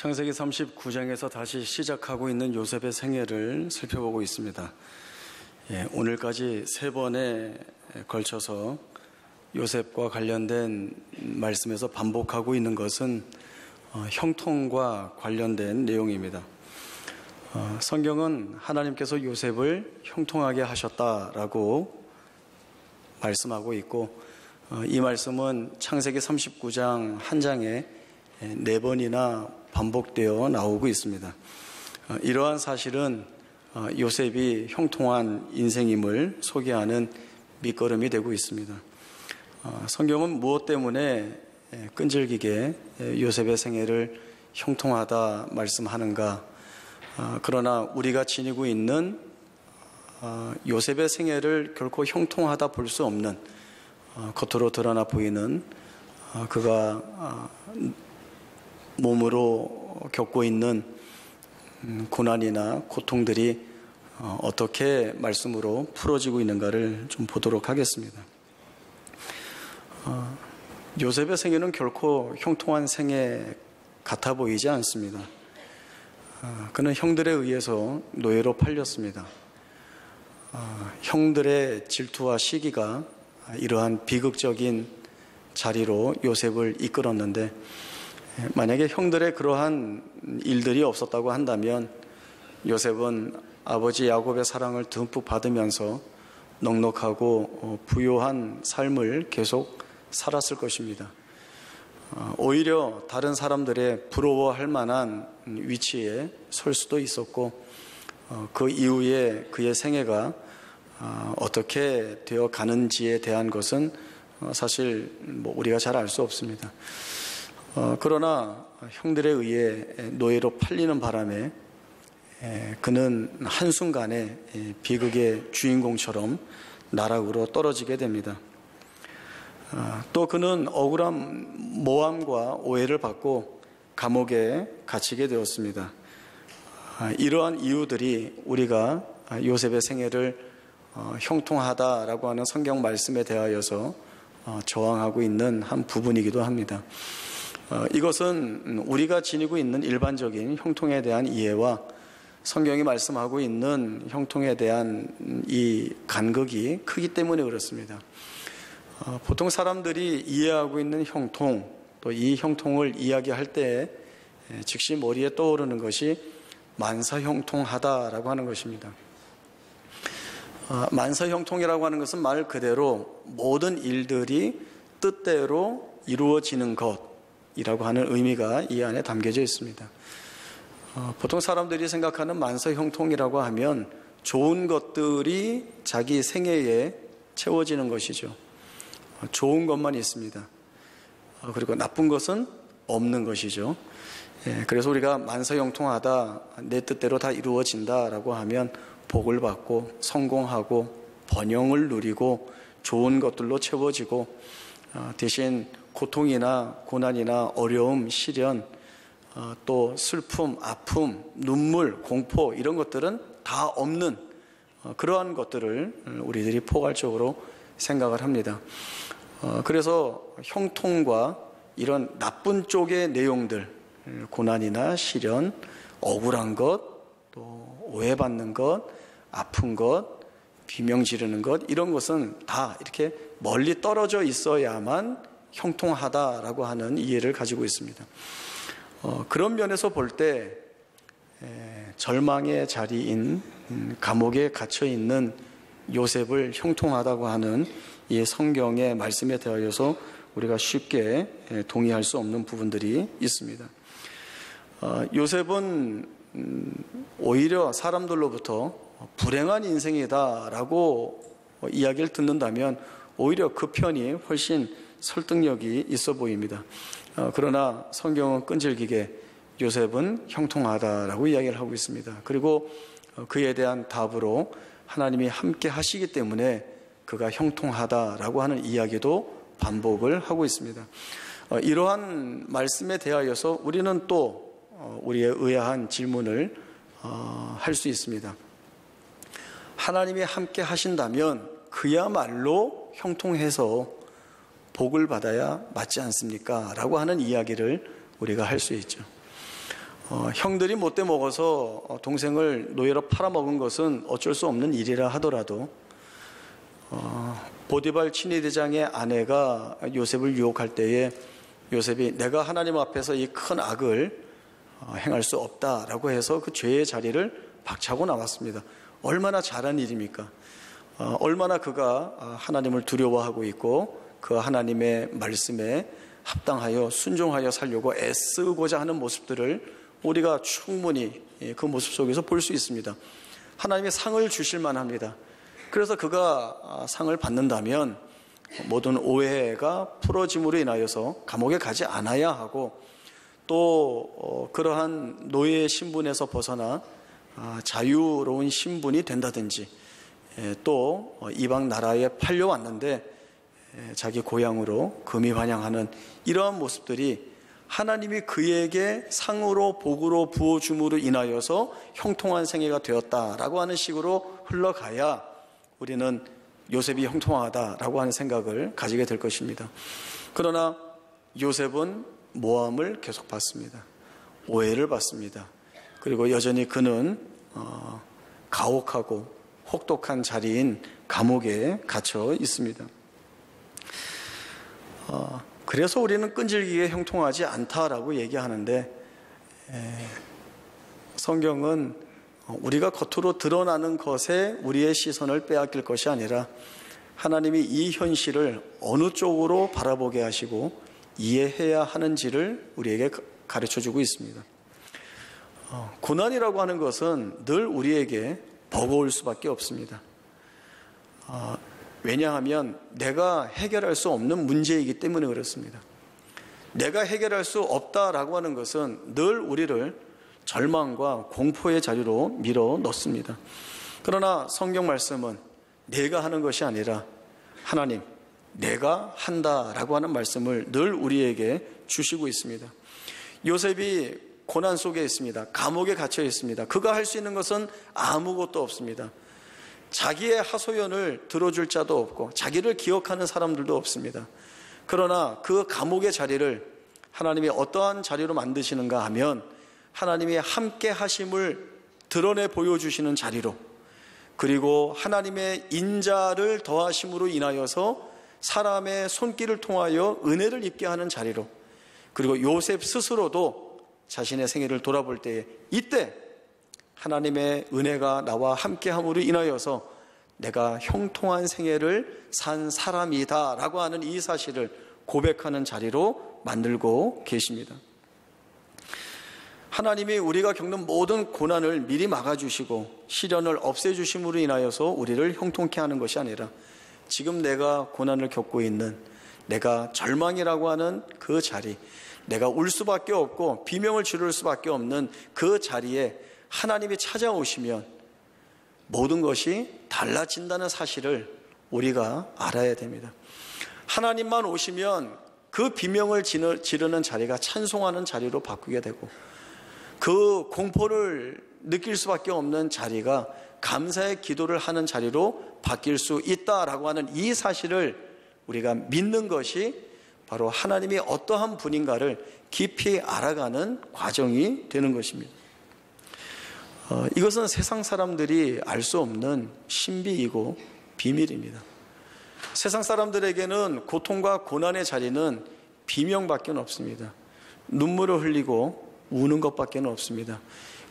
창세기 39장에서 다시 시작하고 있는 요셉의 생애를 살펴보고 있습니다. 오늘까지 3번에 걸쳐서 요셉과 관련된 말씀에서 반복하고 있는 것은 형통과 관련된 내용입니다. 성경은 하나님께서 요셉을 형통하게 하셨다라고 말씀하고 있고, 이 말씀은 창세기 39장 한 장에 4번이나 반복되어 나오고 있습니다. 이러한 사실은 요셉이 형통한 인생임을 소개하는 밑거름이 되고 있습니다. 성경은 무엇 때문에 끈질기게 요셉의 생애를 형통하다 말씀하는가? 그러나 우리가 지니고 있는 요셉의 생애를 결코 형통하다 볼 수 없는, 겉으로 드러나 보이는 그가 몸으로 겪고 있는 고난이나 고통들이 어떻게 말씀으로 풀어지고 있는가를 좀 보도록 하겠습니다. 요셉의 생애는 결코 형통한 생애 같아 보이지 않습니다. 그는 형들에 의해서 노예로 팔렸습니다. 형들의 질투와 시기가 이러한 비극적인 자리로 요셉을 이끌었는데, 만약에 형들의 그러한 일들이 없었다고 한다면 요셉은 아버지 야곱의 사랑을 듬뿍 받으면서 넉넉하고 부유한 삶을 계속 살았을 것입니다. 오히려 다른 사람들의 부러워할 만한 위치에 설 수도 있었고, 그 이후에 그의 생애가 어떻게 되어 가는지에 대한 것은 사실 우리가 잘 알 수 없습니다. 그러나 형들에 의해 노예로 팔리는 바람에 그는 한순간에 비극의 주인공처럼 나락으로 떨어지게 됩니다. 또 그는 억울한 모함과 오해를 받고 감옥에 갇히게 되었습니다. 이러한 이유들이 우리가 요셉의 생애를 형통하다라고 하는 성경 말씀에 대하여서 저항하고 있는 한 부분이기도 합니다. 이것은 우리가 지니고 있는 일반적인 형통에 대한 이해와 성경이 말씀하고 있는 형통에 대한 이 간극이 크기 때문에 그렇습니다. 보통 사람들이 이해하고 있는 형통, 또 이 형통을 이야기할 때 즉시 머리에 떠오르는 것이 만사형통하다라고 하는 것입니다. 만사형통이라고 하는 것은 말 그대로 모든 일들이 뜻대로 이루어지는 것이라고 하는 의미가 이 안에 담겨져 있습니다. 보통 사람들이 생각하는 만사형통이라고 하면 좋은 것들이 자기 생애에 채워지는 것이죠. 좋은 것만 있습니다. 그리고 나쁜 것은 없는 것이죠. 그래서 우리가 만사형통하다, 내 뜻대로 다 이루어진다라고 하면 복을 받고 성공하고 번영을 누리고 좋은 것들로 채워지고, 대신 고통이나 고난이나 어려움, 시련, 또 슬픔, 아픔, 눈물, 공포, 이런 것들은 다 없는 그러한 것들을 우리들이 포괄적으로 생각을 합니다. 그래서 형통과 이런 나쁜 쪽의 내용들, 고난이나 시련, 억울한 것, 또 오해받는 것, 아픈 것, 비명 지르는 것, 이런 것은 다 이렇게 멀리 떨어져 있어야만 형통하다라고 하는 이해를 가지고 있습니다. 그런 면에서 볼 때 절망의 자리인 감옥에 갇혀 있는 요셉을 형통하다고 하는 이 성경의 말씀에 대하여서 우리가 쉽게 동의할 수 없는 부분들이 있습니다. 요셉은 오히려 사람들로부터 불행한 인생이다라고 이야기를 듣는다면 오히려 그 편이 훨씬 설득력이 있어 보입니다. 그러나 성경은 끈질기게 요셉은 형통하다라고 이야기를 하고 있습니다. 그리고 그에 대한 답으로 하나님이 함께 하시기 때문에 그가 형통하다라고 하는 이야기도 반복을 하고 있습니다. 이러한 말씀에 대하여서 우리는 또 우리의 의아한 질문을 할 수 있습니다. 하나님이 함께 하신다면 그야말로 형통해서 복을 받아야 맞지 않습니까? 라고 하는 이야기를 우리가 할 수 있죠. 형들이 못돼 먹어서 동생을 노예로 팔아먹은 것은 어쩔 수 없는 일이라 하더라도 보디발 친위대장의 아내가 요셉을 유혹할 때에 요셉이 내가 하나님 앞에서 이 큰 악을 행할 수 없다라고 해서 그 죄의 자리를 박차고 나왔습니다. 얼마나 잘한 일입니까? 얼마나 그가 하나님을 두려워하고 있고 그 하나님의 말씀에 합당하여 순종하여 살려고 애쓰고자 하는 모습들을 우리가 충분히 그 모습 속에서 볼 수 있습니다. 하나님의 상을 주실 만합니다. 그래서 그가 상을 받는다면 모든 오해가 풀어짐으로 인하여서 감옥에 가지 않아야 하고 또 그러한 노예의 신분에서 벗어나 자유로운 신분이 된다든지 또 이방 나라에 팔려왔는데 자기 고향으로 금이 환영하는 이러한 모습들이 하나님이 그에게 상으로 복으로 부어줌으로 인하여서 형통한 생애가 되었다라고 하는 식으로 흘러가야 우리는 요셉이 형통하다라고 하는 생각을 가지게 될 것입니다. 그러나 요셉은 모함을 계속 받습니다. 오해를 받습니다. 그리고 여전히 그는 가혹하고 혹독한 자리인 감옥에 갇혀 있습니다. 그래서 우리는 끈질기게 형통하지 않다라고 얘기하는데 성경은 우리가 겉으로 드러나는 것에 우리의 시선을 빼앗길 것이 아니라 하나님이 이 현실을 어느 쪽으로 바라보게 하시고 이해해야 하는지를 우리에게 가르쳐주고 있습니다. 고난이라고 하는 것은 늘 우리에게 버거울 수밖에 없습니다. 왜냐하면 내가 해결할 수 없는 문제이기 때문에 그렇습니다. 내가 해결할 수 없다라고 하는 것은 늘 우리를 절망과 공포의 자리로 밀어 넣습니다. 그러나 성경 말씀은 내가 하는 것이 아니라 하나님, 내가 한다라고 하는 말씀을 늘 우리에게 주시고 있습니다. 요셉이 고난 속에 있습니다. 감옥에 갇혀 있습니다. 그가 할 수 있는 것은 아무것도 없습니다. 자기의 하소연을 들어줄 자도 없고 자기를 기억하는 사람들도 없습니다. 그러나 그 감옥의 자리를 하나님이 어떠한 자리로 만드시는가 하면 하나님이 함께 하심을 드러내 보여주시는 자리로, 그리고 하나님의 인자를 더하심으로 인하여서 사람의 손길을 통하여 은혜를 입게 하는 자리로, 그리고 요셉 스스로도 자신의 생애를 돌아볼 때에 이때 하나님의 은혜가 나와 함께함으로 인하여서 내가 형통한 생애를 산 사람이다 라고 하는 이 사실을 고백하는 자리로 만들고 계십니다. 하나님이 우리가 겪는 모든 고난을 미리 막아주시고 시련을 없애주심으로 인하여서 우리를 형통케 하는 것이 아니라 지금 내가 고난을 겪고 있는, 내가 절망이라고 하는 그 자리, 내가 울 수밖에 없고 비명을 지를 수밖에 없는 그 자리에 하나님이 찾아오시면 모든 것이 달라진다는 사실을 우리가 알아야 됩니다. 하나님만 오시면 그 비명을 지르는 자리가 찬송하는 자리로 바꾸게 되고, 그 공포를 느낄 수밖에 없는 자리가 감사의 기도를 하는 자리로 바뀔 수 있다라고 하는 이 사실을 우리가 믿는 것이 바로 하나님이 어떠한 분인가를 깊이 알아가는 과정이 되는 것입니다. 이것은 세상 사람들이 알 수 없는 신비이고 비밀입니다. 세상 사람들에게는 고통과 고난의 자리는 비명밖에 없습니다. 눈물을 흘리고 우는 것밖에 없습니다.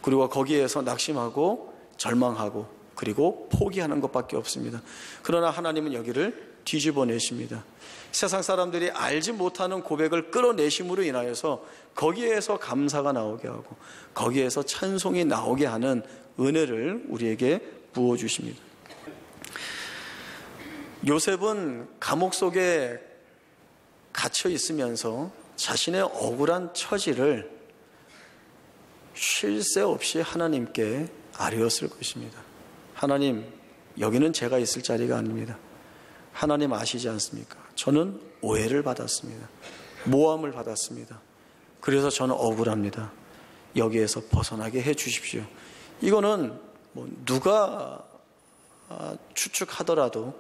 그리고 거기에서 낙심하고 절망하고 그리고 포기하는 것밖에 없습니다. 그러나 하나님은 여기를 뒤집어내십니다. 세상 사람들이 알지 못하는 고백을 끌어내심으로 인하여서 거기에서 감사가 나오게 하고 거기에서 찬송이 나오게 하는 은혜를 우리에게 부어주십니다. 요셉은 감옥 속에 갇혀 있으면서 자신의 억울한 처지를 쉴 새 없이 하나님께 아뢰었을 것입니다. 하나님, 여기는 제가 있을 자리가 아닙니다. 하나님 아시지 않습니까? 저는 오해를 받았습니다. 모함을 받았습니다. 그래서 저는 억울합니다. 여기에서 벗어나게 해 주십시오. 이거는 누가 추측하더라도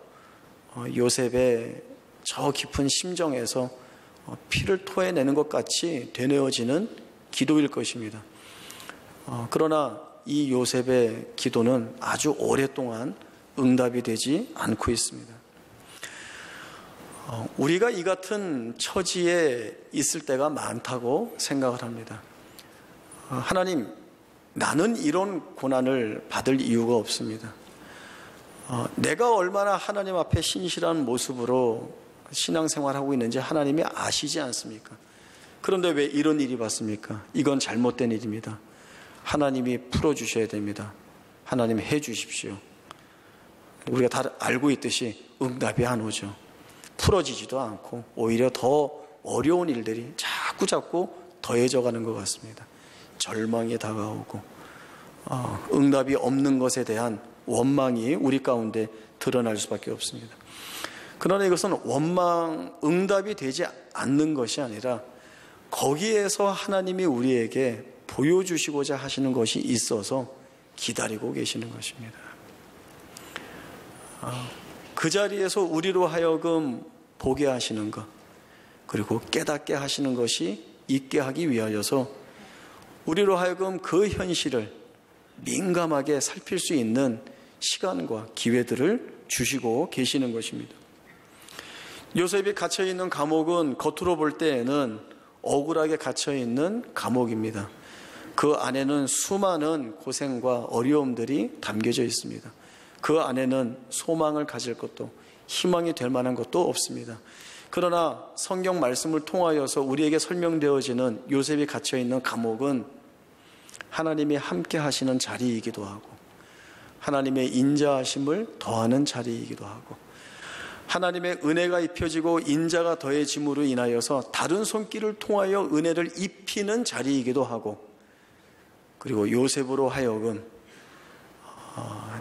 요셉의 저 깊은 심정에서 피를 토해내는 것 같이 되뇌어지는 기도일 것입니다. 그러나 이 요셉의 기도는 아주 오랫동안 응답이 되지 않고 있습니다. 우리가 이 같은 처지에 있을 때가 많다고 생각을 합니다. 하나님, 나는 이런 고난을 받을 이유가 없습니다. 내가 얼마나 하나님 앞에 신실한 모습으로 신앙생활하고 있는지 하나님이 아시지 않습니까? 그런데 왜 이런 일이 왔습니까? 이건 잘못된 일입니다. 하나님이 풀어주셔야 됩니다. 하나님 해주십시오. 우리가 다 알고 있듯이 응답이 안 오죠. 풀어지지도 않고 오히려 더 어려운 일들이 자꾸 더해져 가는 것 같습니다. 절망이 다가오고 응답이 없는 것에 대한 원망이 우리 가운데 드러날 수밖에 없습니다. 그러나 이것은 응답이 되지 않는 것이 아니라 거기에서 하나님이 우리에게 보여주시고자 하시는 것이 있어서 기다리고 계시는 것입니다. 그 자리에서 우리로 하여금 보게 하시는 것, 그리고 깨닫게 하시는 것이 있게 하기 위하여서 우리로 하여금 그 현실을 민감하게 살필 수 있는 시간과 기회들을 주시고 계시는 것입니다. 요셉이 갇혀있는 감옥은 겉으로 볼 때에는 억울하게 갇혀있는 감옥입니다. 그 안에는 수많은 고생과 어려움들이 담겨져 있습니다. 그 안에는 소망을 가질 것도 희망이 될 만한 것도 없습니다. 그러나 성경 말씀을 통하여서 우리에게 설명되어지는 요셉이 갇혀있는 감옥은 하나님이 함께 하시는 자리이기도 하고 하나님의 인자하심을 더하는 자리이기도 하고 하나님의 은혜가 입혀지고 인자가 더해짐으로 인하여서 다른 손길을 통하여 은혜를 입히는 자리이기도 하고 그리고 요셉으로 하여금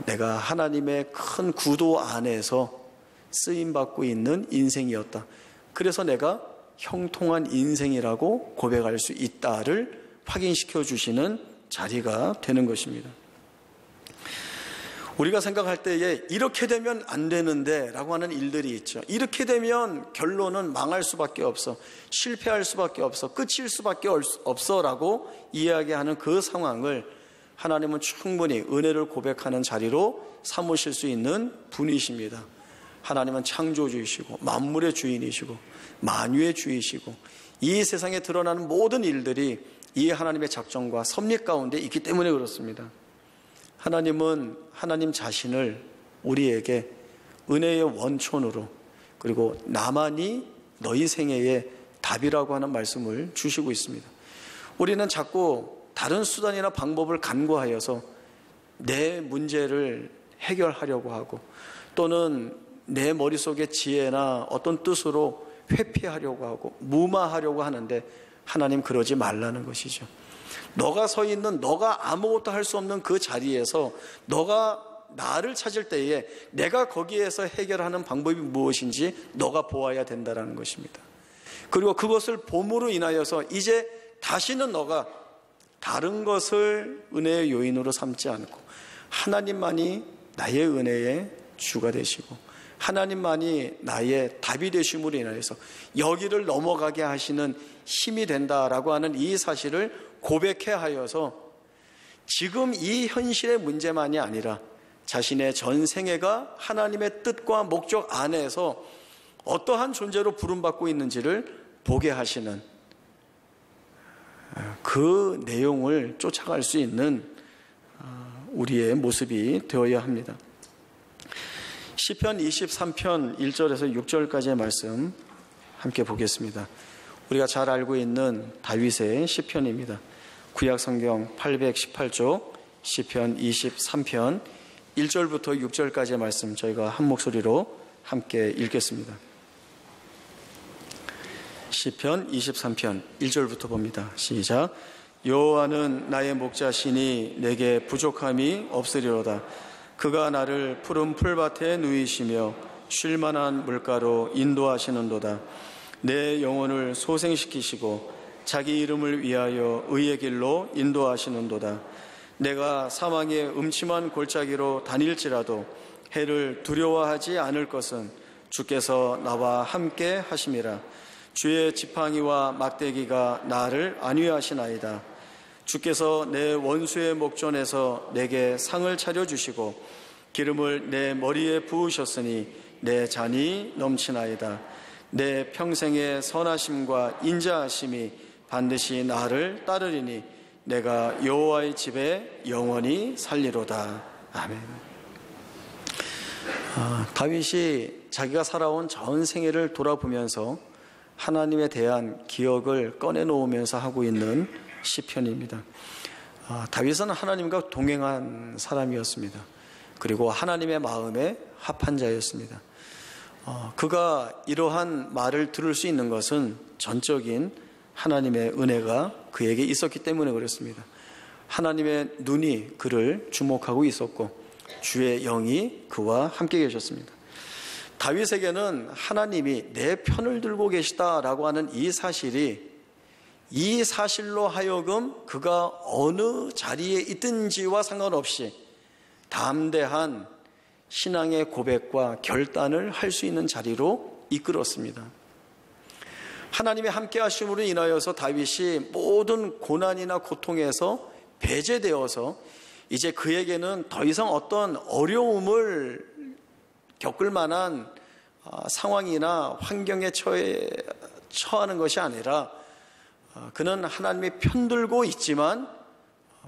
내가 하나님의 큰 구도 안에서 쓰임받고 있는 인생이었다. 그래서 내가 형통한 인생이라고 고백할 수 있다를 확인시켜 주시는 자리가 되는 것입니다. 우리가 생각할 때에 이렇게 되면 안 되는데 라고 하는 일들이 있죠. 이렇게 되면 결론은 망할 수밖에 없어, 실패할 수밖에 없어, 끝일 수밖에 없어 라고 이야기하는 그 상황을 하나님은 충분히 은혜를 고백하는 자리로 삼으실 수 있는 분이십니다. 하나님은 창조주이시고 만물의 주인이시고 만유의 주이시고 이 세상에 드러나는 모든 일들이 이 하나님의 작정과 섭리 가운데 있기 때문에 그렇습니다. 하나님은 하나님 자신을 우리에게 은혜의 원천으로 그리고 나만이 너희 생애의 답이라고 하는 말씀을 주시고 있습니다. 우리는 자꾸 다른 수단이나 방법을 간구하여서 내 문제를 해결하려고 하고 또는 내 머릿속의 지혜나 어떤 뜻으로 회피하려고 하고 무마하려고 하는데 하나님 그러지 말라는 것이죠. 너가 서 있는 너가 아무것도 할 수 없는 그 자리에서 너가 나를 찾을 때에 내가 거기에서 해결하는 방법이 무엇인지 너가 보아야 된다는 것입니다. 그리고 그것을 봄으로 인하여서 이제 다시는 너가 다른 것을 은혜의 요인으로 삼지 않고 하나님만이 나의 은혜의 주가 되시고 하나님만이 나의 답이 되심으로 인하여서 여기를 넘어가게 하시는 힘이 된다라고 하는 이 사실을 고백해 하여서 지금 이 현실의 문제만이 아니라 자신의 전생애가 하나님의 뜻과 목적 안에서 어떠한 존재로 부름받고 있는지를 보게 하시는 그 내용을 쫓아갈 수 있는 우리의 모습이 되어야 합니다. 시편 23편 1절에서 6절까지의 말씀 함께 보겠습니다. 우리가 잘 알고 있는 다윗의 시편입니다. 구약성경 818쪽 시편 23편 1절부터 6절까지의 말씀 저희가 한 목소리로 함께 읽겠습니다. 시편 23편 1절부터 봅니다. 시작. 여호와는 나의 목자시니 내게 부족함이 없으리로다. 그가 나를 푸른 풀밭에 누이시며 쉴만한 물가로 인도하시는도다. 내 영혼을 소생시키시고 자기 이름을 위하여 의의 길로 인도하시는도다. 내가 사망의 음침한 골짜기로 다닐지라도 해를 두려워하지 않을 것은 주께서 나와 함께 하심이라. 주의 지팡이와 막대기가 나를 안위하시나이다. 주께서 내 원수의 목전에서 내게 상을 차려주시고 기름을 내 머리에 부으셨으니 내 잔이 넘치나이다. 내 평생의 선하심과 인자하심이 반드시 나를 따르리니 내가 여호와의 집에 영원히 살리로다. 아멘. 다윗이 자기가 살아온 전 생애를 돌아보면서 하나님에 대한 기억을 꺼내놓으면서 하고 있는 시편입니다. 다윗은 하나님과 동행한 사람이었습니다. 그리고 하나님의 마음에 합한 자였습니다. 그가 이러한 말을 들을 수 있는 것은 전적인 하나님의 은혜가 그에게 있었기 때문에 그렇습니다. 하나님의 눈이 그를 주목하고 있었고 주의 영이 그와 함께 계셨습니다. 다윗에게는 하나님이 내 편을 들고 계시다라고 하는 이 사실로 하여금 그가 어느 자리에 있든지와 상관없이 담대한 신앙의 고백과 결단을 할 수 있는 자리로 이끌었습니다. 하나님의 함께 하심으로 인하여서 다윗이 모든 고난이나 고통에서 배제되어서 이제 그에게는 더 이상 어떤 어려움을 겪을 만한 상황이나 환경에 처하는 것이 아니라 그는 하나님의 편들고 있지만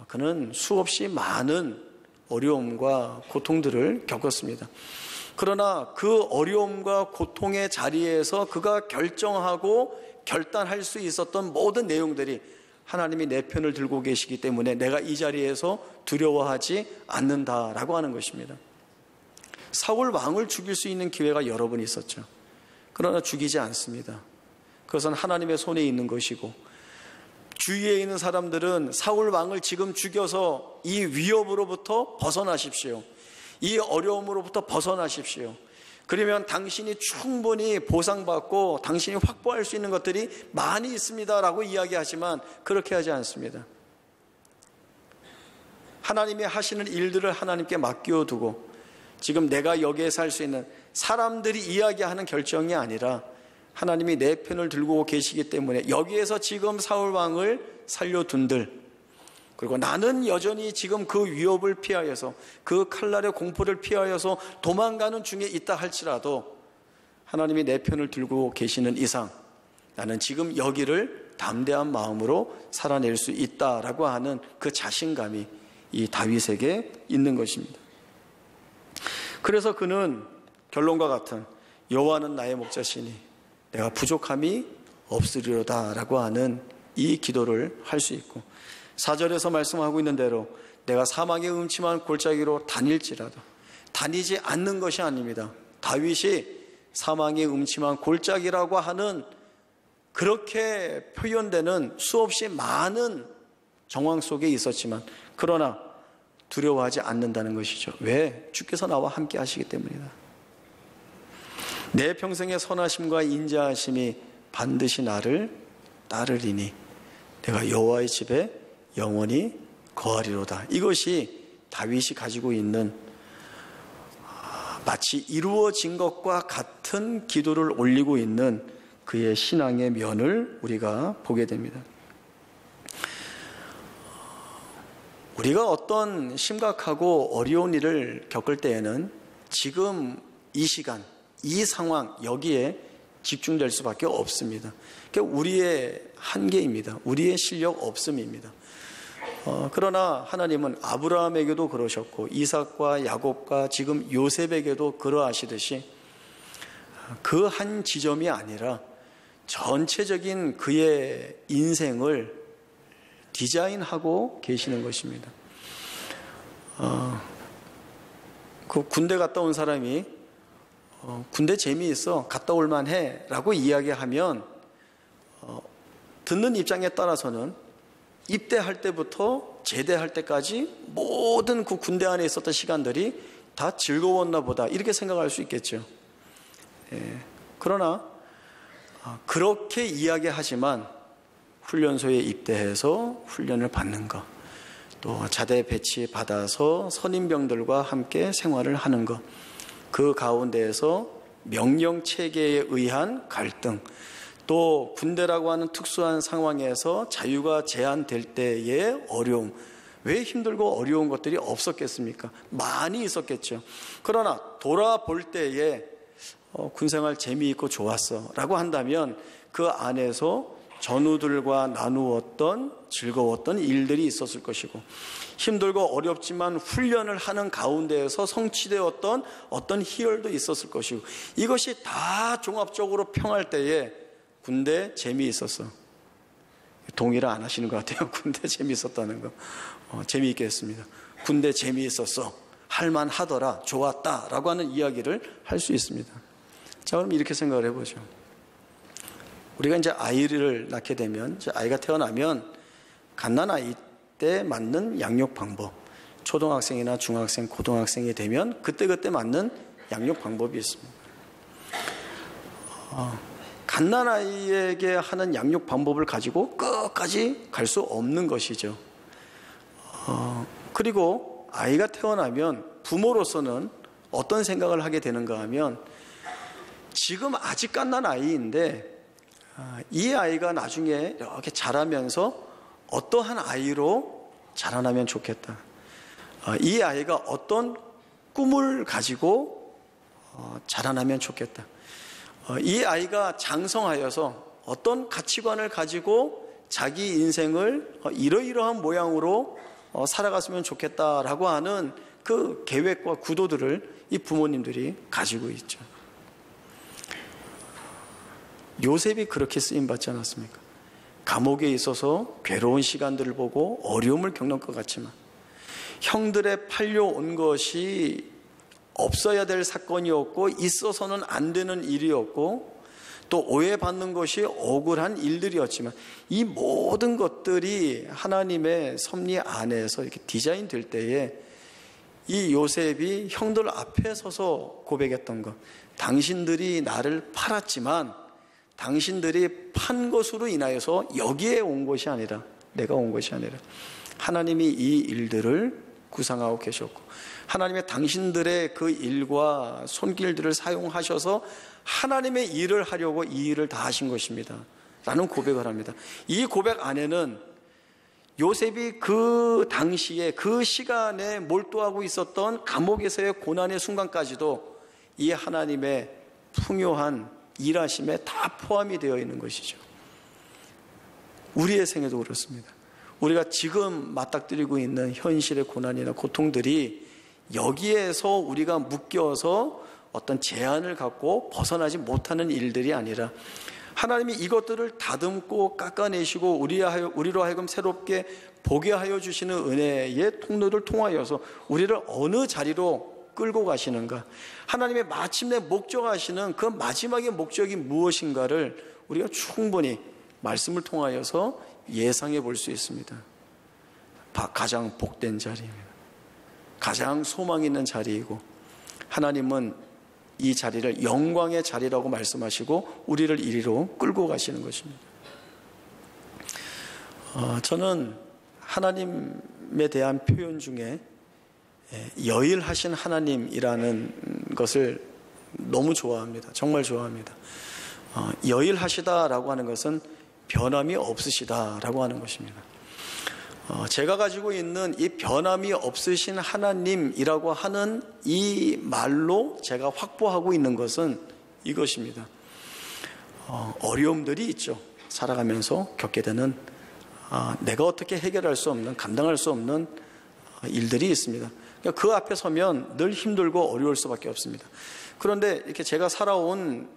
그는 수없이 많은 어려움과 고통들을 겪었습니다. 그러나 그 어려움과 고통의 자리에서 그가 결정하고 결단할 수 있었던 모든 내용들이 하나님이 내 편을 들고 계시기 때문에 내가 이 자리에서 두려워하지 않는다라고 하는 것입니다. 사울 왕을 죽일 수 있는 기회가 여러 번 있었죠. 그러나 죽이지 않습니다. 그것은 하나님의 손에 있는 것이고 주위에 있는 사람들은 사울 왕을 지금 죽여서 이 위협으로부터 벗어나십시오. 이 어려움으로부터 벗어나십시오. 그러면 당신이 충분히 보상받고 당신이 확보할 수 있는 것들이 많이 있습니다라고 이야기하지만 그렇게 하지 않습니다. 하나님이 하시는 일들을 하나님께 맡겨두고 지금 내가 여기에서 할 수 있는 사람들이 이야기하는 결정이 아니라 하나님이 내 편을 들고 계시기 때문에 여기에서 지금 사울 왕을 살려둔들, 그리고 나는 여전히 지금 그 위협을 피하여서 그 칼날의 공포를 피하여서 도망가는 중에 있다 할지라도 하나님이 내 편을 들고 계시는 이상 나는 지금 여기를 담대한 마음으로 살아낼 수 있다라고 하는 그 자신감이 이 다윗에게 있는 것입니다. 그래서 그는 결론과 같은 여호와는 나의 목자시니 내가 부족함이 없으리로다 라고 하는 이 기도를 할 수 있고 4절에서 말씀하고 있는 대로 내가 사망의 음침한 골짜기로 다닐지라도 다니지 않는 것이 아닙니다. 다윗이 사망의 음침한 골짜기라고 하는 그렇게 표현되는 수없이 많은 정황 속에 있었지만 그러나 두려워하지 않는다는 것이죠. 왜? 주께서 나와 함께 하시기 때문이다. 내 평생의 선하심과 인자하심이 반드시 나를 따르리니 내가 여호와의 집에 영원히 거하리로다. 이것이 다윗이 가지고 있는 마치 이루어진 것과 같은 기도를 올리고 있는 그의 신앙의 면을 우리가 보게 됩니다. 우리가 어떤 심각하고 어려운 일을 겪을 때에는 지금 이 시간, 이 상황, 여기에 집중될 수밖에 없습니다. 그러니까 우리의 한계입니다. 우리의 실력 없음입니다. 그러나 하나님은 아브라함에게도 그러셨고 이삭과 야곱과 지금 요셉에게도 그러하시듯이 그 한 지점이 아니라 전체적인 그의 인생을 디자인하고 계시는 것입니다. 그 군대 갔다 온 사람이 군대 재미있어 갔다 올만해 라고 이야기하면 듣는 입장에 따라서는 입대할 때부터 제대할 때까지 모든 그 군대 안에 있었던 시간들이 다 즐거웠나 보다 이렇게 생각할 수 있겠죠. 그러나 그렇게 이야기하지만 훈련소에 입대해서 훈련을 받는 것, 또 자대 배치 받아서 선임병들과 함께 생활을 하는 것, 그 가운데에서 명령 체계에 의한 갈등, 또 군대라고 하는 특수한 상황에서 자유가 제한될 때의 어려움, 왜 힘들고 어려운 것들이 없었겠습니까? 많이 있었겠죠. 그러나 돌아볼 때에 군생활 재미있고 좋았어 라고 한다면 그 안에서 전우들과 나누었던 즐거웠던 일들이 있었을 것이고, 힘들고 어렵지만 훈련을 하는 가운데에서 성취되었던 어떤 희열도 있었을 것이고, 이것이 다 종합적으로 평할 때에 군대 재미있었어. 동의를 안 하시는 것 같아요. 군대 재미있었다는 거. 재미있게 했습니다. 군대 재미있었어. 할만하더라. 좋았다. 라고 하는 이야기를 할 수 있습니다. 자, 그럼 이렇게 생각을 해보죠. 우리가 이제 아이를 낳게 되면, 이제 아이가 태어나면 갓난아이 때 맞는 양육 방법, 초등학생이나 중학생, 고등학생이 되면 그때그때 맞는 양육 방법이 있습니다. 갓난아이에게 하는 양육 방법을 가지고 끝까지 갈 수 없는 것이죠. 그리고 아이가 태어나면 부모로서는 어떤 생각을 하게 되는가 하면, 지금 아직 갓난아이인데 이 아이가 나중에 이렇게 자라면서 어떠한 아이로 자라나면 좋겠다. 이 아이가 어떤 꿈을 가지고 자라나면 좋겠다. 이 아이가 장성하여서 어떤 가치관을 가지고 자기 인생을 이러이러한 모양으로 살아갔으면 좋겠다라고 하는 그 계획과 구도들을 이 부모님들이 가지고 있죠. 요셉이 그렇게 쓰임받지 않았습니까? 감옥에 있어서 괴로운 시간들을 보고 어려움을 겪는 것 같지만, 형들의 팔려온 것이 없어야 될 사건이었고 있어서는 안 되는 일이었고 또 오해받는 것이 억울한 일들이었지만, 이 모든 것들이 하나님의 섭리 안에서 이렇게 디자인될 때에 이 요셉이 형들 앞에 서서 고백했던 것, 당신들이 나를 팔았지만 당신들이 판 것으로 인하여서 여기에 온 것이 아니라, 내가 온 것이 아니라 하나님이 이 일들을 구상하고 계셨고, 하나님의 당신들의 그 일과 손길들을 사용하셔서 하나님의 일을 하려고 이 일을 다 하신 것입니다 라는 고백을 합니다. 이 고백 안에는 요셉이 그 당시에 그 시간에 몰두하고 있었던 감옥에서의 고난의 순간까지도 이 하나님의 풍요한 일하심에 다 포함이 되어 있는 것이죠. 우리의 생애도 그렇습니다. 우리가 지금 맞닥뜨리고 있는 현실의 고난이나 고통들이 여기에서 우리가 묶여서 어떤 제한을 갖고 벗어나지 못하는 일들이 아니라, 하나님이 이것들을 다듬고 깎아내시고 우리로 하여금 새롭게 보게 하여 주시는 은혜의 통로를 통하여서 우리를 어느 자리로 끌고 가시는가, 하나님의 마침내 목적하시는 그 마지막의 목적이 무엇인가를 우리가 충분히 말씀을 통하여서 예상해 볼 수 있습니다. 가장 복된 자리입니다. 가장 소망 있는 자리이고, 하나님은 이 자리를 영광의 자리라고 말씀하시고 우리를 이리로 끌고 가시는 것입니다. 저는 하나님에 대한 표현 중에 여일하신 하나님이라는 것을 너무 좋아합니다. 정말 좋아합니다. 여일하시다라고 하는 것은 변함이 없으시다라고 하는 것입니다. 제가 가지고 있는 이 변함이 없으신 하나님이라고 하는 이 말로 제가 확보하고 있는 것은 이것입니다. 어려움들이 있죠. 살아가면서 겪게 되는 내가 어떻게 해결할 수 없는, 감당할 수 없는 일들이 있습니다. 그 앞에 서면 늘 힘들고 어려울 수밖에 없습니다. 그런데 이렇게 제가 살아온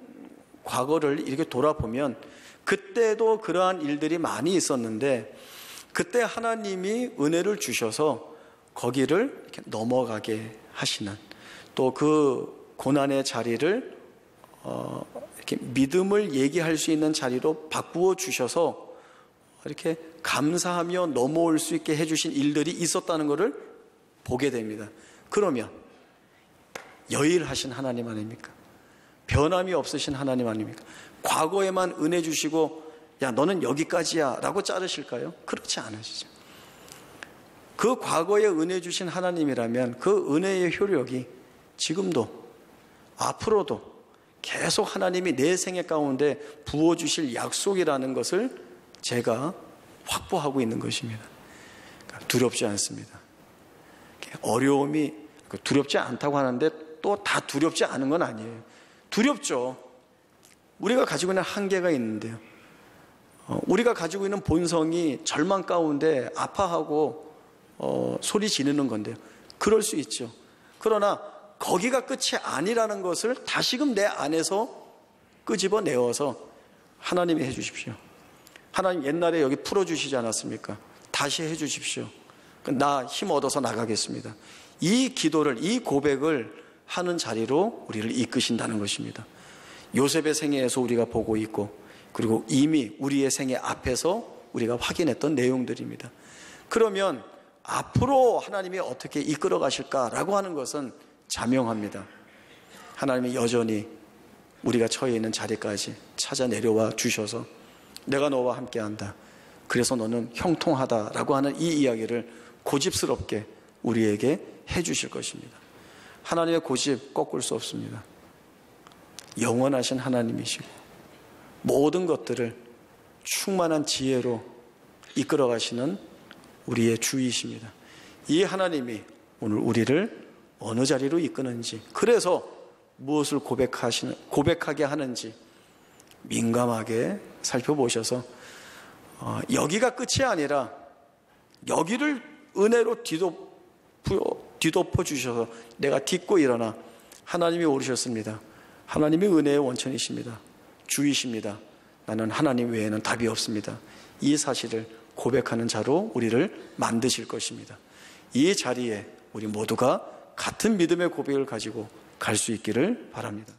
과거를 이렇게 돌아보면 그때도 그러한 일들이 많이 있었는데, 그때 하나님이 은혜를 주셔서 거기를 이렇게 넘어가게 하시는, 또 그 고난의 자리를 이렇게 믿음을 얘기할 수 있는 자리로 바꾸어 주셔서 이렇게 감사하며 넘어올 수 있게 해주신 일들이 있었다는 것을 보게 됩니다. 그러면 여일하신 하나님 아닙니까? 변함이 없으신 하나님 아닙니까? 과거에만 은혜 주시고 야 너는 여기까지야 라고 자르실까요? 그렇지 않으시죠. 그 과거에 은혜 주신 하나님이라면 그 은혜의 효력이 지금도 앞으로도 계속 하나님이 내 생애 가운데 부어주실 약속이라는 것을 제가 확보하고 있는 것입니다. 그러니까 두렵지 않습니다. 어려움이 두렵지 않다고 하는데 또 다 두렵지 않은 건 아니에요. 두렵죠. 우리가 가지고 있는 한계가 있는데요. 우리가 가지고 있는 본성이 절망 가운데 아파하고 소리 지르는 건데요. 그럴 수 있죠. 그러나 거기가 끝이 아니라는 것을 다시금 내 안에서 끄집어내어서 하나님이 해주십시오. 하나님 옛날에 여기 풀어주시지 않았습니까? 다시 해주십시오. 나 힘 얻어서 나가겠습니다. 이 기도를, 이 고백을 하는 자리로 우리를 이끄신다는 것입니다. 요셉의 생애에서 우리가 보고 있고, 그리고 이미 우리의 생애 앞에서 우리가 확인했던 내용들입니다. 그러면 앞으로 하나님이 어떻게 이끌어 가실까라고 하는 것은 자명합니다. 하나님이 여전히 우리가 처해 있는 자리까지 찾아 내려와 주셔서 내가 너와 함께한다. 그래서 너는 형통하다라고 하는 이 이야기를 고집스럽게 우리에게 해 주실 것입니다. 하나님의 고집 꺾을 수 없습니다. 영원하신 하나님이시고 모든 것들을 충만한 지혜로 이끌어 가시는 우리의 주이십니다. 이 하나님이 오늘 우리를 어느 자리로 이끄는지, 그래서 무엇을 고백하게 하는지 민감하게 살펴보셔서 여기가 끝이 아니라 여기를 은혜로 뒤덮어 주셔서 내가 딛고 일어나 하나님이 오르셨습니다. 하나님이 은혜의 원천이십니다. 주이십니다. 나는 하나님 외에는 답이 없습니다. 이 사실을 고백하는 자로 우리를 만드실 것입니다. 이 자리에 우리 모두가 같은 믿음의 고백을 가지고 갈 수 있기를 바랍니다.